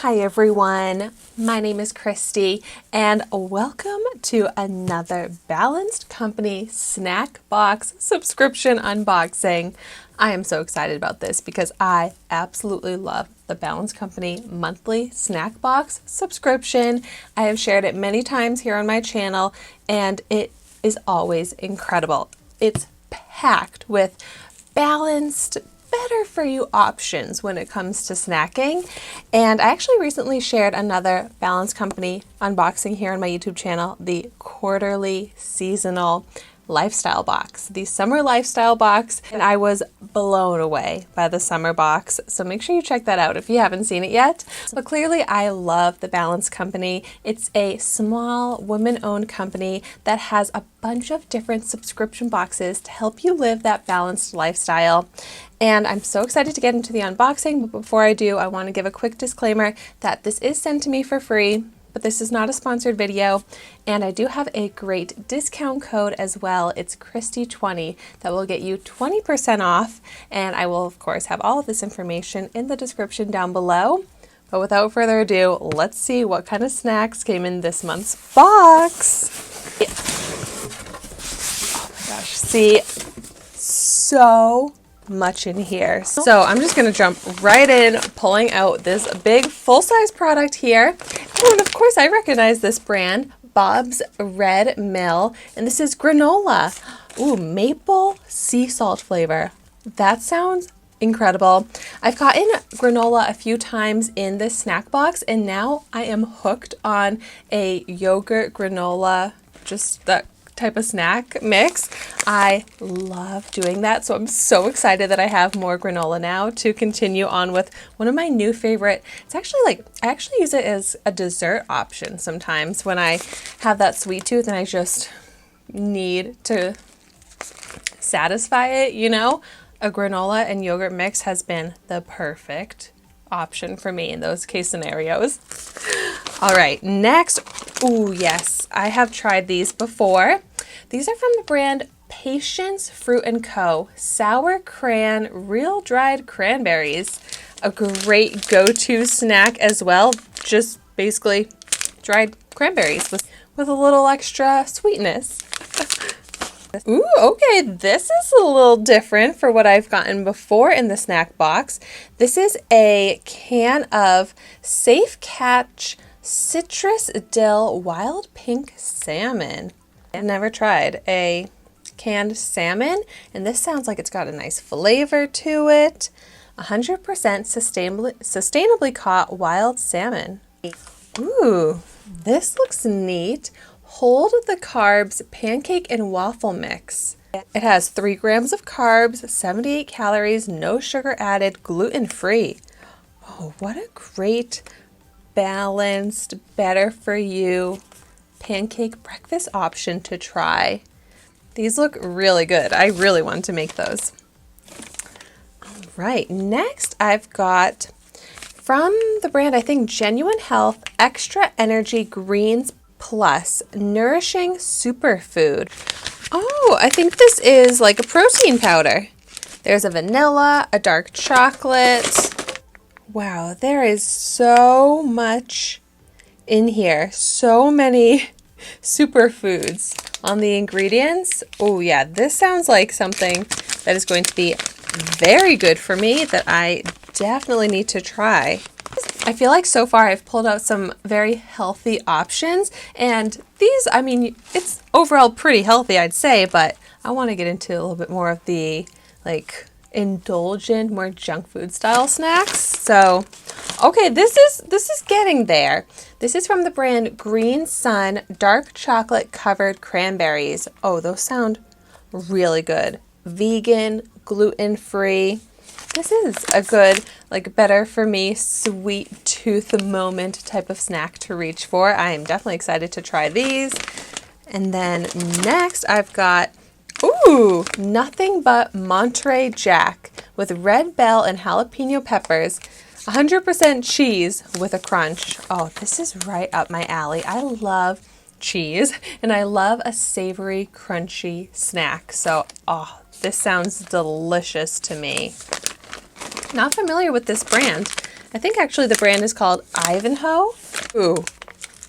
Hi everyone, my name is Christy and welcome to another Balanced Company snack box subscription unboxing. I am so excited about this because I absolutely love the Balanced Company monthly snack box subscription. I have shared it many times here on my channel and it is always incredible. It's packed with balanced, better for you options when it comes to snacking. And I actually recently shared another Balanced Company unboxing here on my YouTube channel, the quarterly seasonal lifestyle box, the summer lifestyle box, and I was blown away by the summer box. So make sure you check that out if you haven't seen it yet. But clearly I love the Balanced Company. It's a small women-owned company that has a bunch of different subscription boxes to help you live that balanced lifestyle. And I'm so excited to get into the unboxing, but before I do, I want to give a quick disclaimer that this is sent to me for free, but this is not a sponsored video, and I do have a great discount code as well. It's Christy20 that will get you 20% off, and I will of course have all of this information in the description down below. But without further ado, let's see what kind of snacks came in this month's box. Oh my gosh, see, so much in here. So I'm just gonna jump right in, pulling out this big full-size product here. Oh, and of course I recognize this brand, Bob's Red Mill, and this is granola. Ooh, maple sea salt flavor. That sounds incredible. I've gotten granola a few times in this snack box, and now I am hooked on a yogurt granola, just that type of snack mix. I love doing that, so I'm so excited that I have more granola now to continue on with one of my new favorite. It's actually I actually use it as a dessert option sometimes when I have that sweet tooth and I just need to satisfy it, you know. A granola and yogurt mix has been the perfect option for me in those case scenarios. All right, next, ooh, yes, I have tried these before. These are from the brand Patience Fruit & Co. Sour Cran Real Dried Cranberries. A great go-to snack as well. Just basically dried cranberries with a little extra sweetness. Ooh, okay, this is a little different for what I've gotten before in the snack box. This is a can of Safe Catch Citrus Dill Wild Pink Salmon. I've never tried a canned salmon, and this sounds like it's got a nice flavor to it. 100% sustainably caught wild salmon. Ooh, this looks neat. Hold the Carbs pancake and waffle mix. It has 3 grams of carbs, 78 calories, no sugar added, gluten-free. Oh, what a great, balanced, better for you pancake breakfast option to try. These look really good. I really want to make those. All right, next I've got from the brand, I think, Genuine Health Extra Energy Greens Plus Nourishing Superfood. Oh, I think this is like a protein powder. There's a vanilla, a dark chocolate. Wow, there is so much in here. So many superfoods on the ingredients. Oh yeah, this sounds like something that is going to be very good for me that I definitely need to try. I feel like so far I've pulled out some very healthy options, and these, I mean, it's overall pretty healthy, I'd say, but I want to get into a little bit more of the like indulgent, more junk food style snacks. So, okay, this is getting there. This is from the brand Green Sun Dark Chocolate Covered Cranberries. Oh, those sound really good. Vegan, gluten-free. This is a good, like, better for me, sweet tooth moment type of snack to reach for. I am definitely excited to try these. And then next I've got, ooh, Nothing But Monterey Jack with red bell and jalapeno peppers. 100% cheese with a crunch. Oh, this is right up my alley. I love cheese and I love a savory, crunchy snack. So, oh, this sounds delicious to me. Not familiar with this brand. I think actually the brand is called Ivanhoe. Ooh,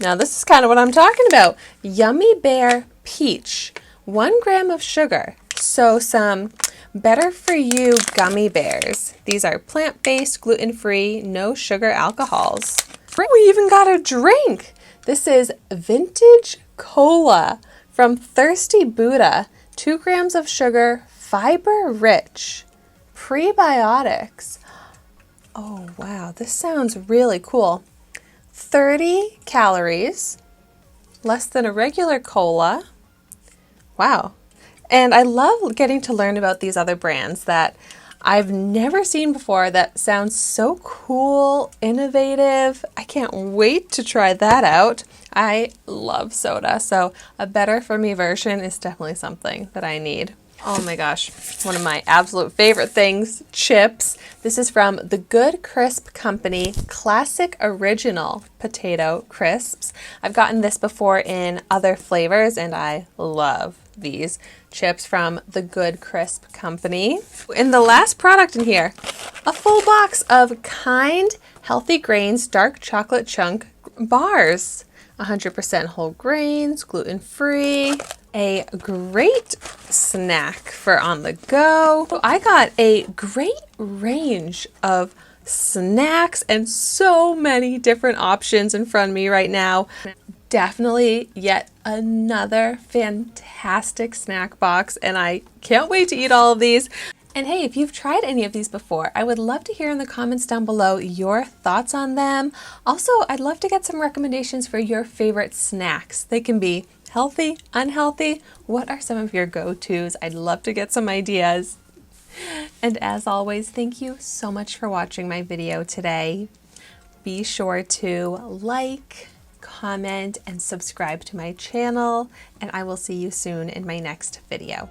now this is kind of what I'm talking about. Yummy Bear Peach, 1 gram of sugar. So some better for you gummy bears. These are plant-based, gluten-free, no sugar alcohols. We even got a drink. This is vintage cola from Thirsty Buddha. 2 grams of sugar, fiber rich, prebiotics. Oh wow, this sounds really cool. 30 calories, less than a regular cola. Wow. And I love getting to learn about these other brands that I've never seen before that sounds so cool, innovative. I can't wait to try that out. I love soda, so a better for me version is definitely something that I need. Oh my gosh, one of my absolute favorite things, chips. This is from the Good Crisp Company Classic Original Potato Crisps. I've gotten this before in other flavors and I love these chips from the Good Crisp Company. And the last product in here, a full box of Kind Healthy Grains Dark Chocolate Chunk Bars. 100% whole grains, gluten-free, a great snack for on the go. So I got a great range of snacks and so many different options in front of me right now. Definitely yet another fantastic snack box, and I can't wait to eat all of these. And hey, if you've tried any of these before, I would love to hear in the comments down below your thoughts on them. Also, I'd love to get some recommendations for your favorite snacks. They can be healthy, unhealthy. What are some of your go-tos? I'd love to get some ideas. And as always, thank you so much for watching my video today. Be sure to like, comment, and subscribe to my channel, and I will see you soon in my next video.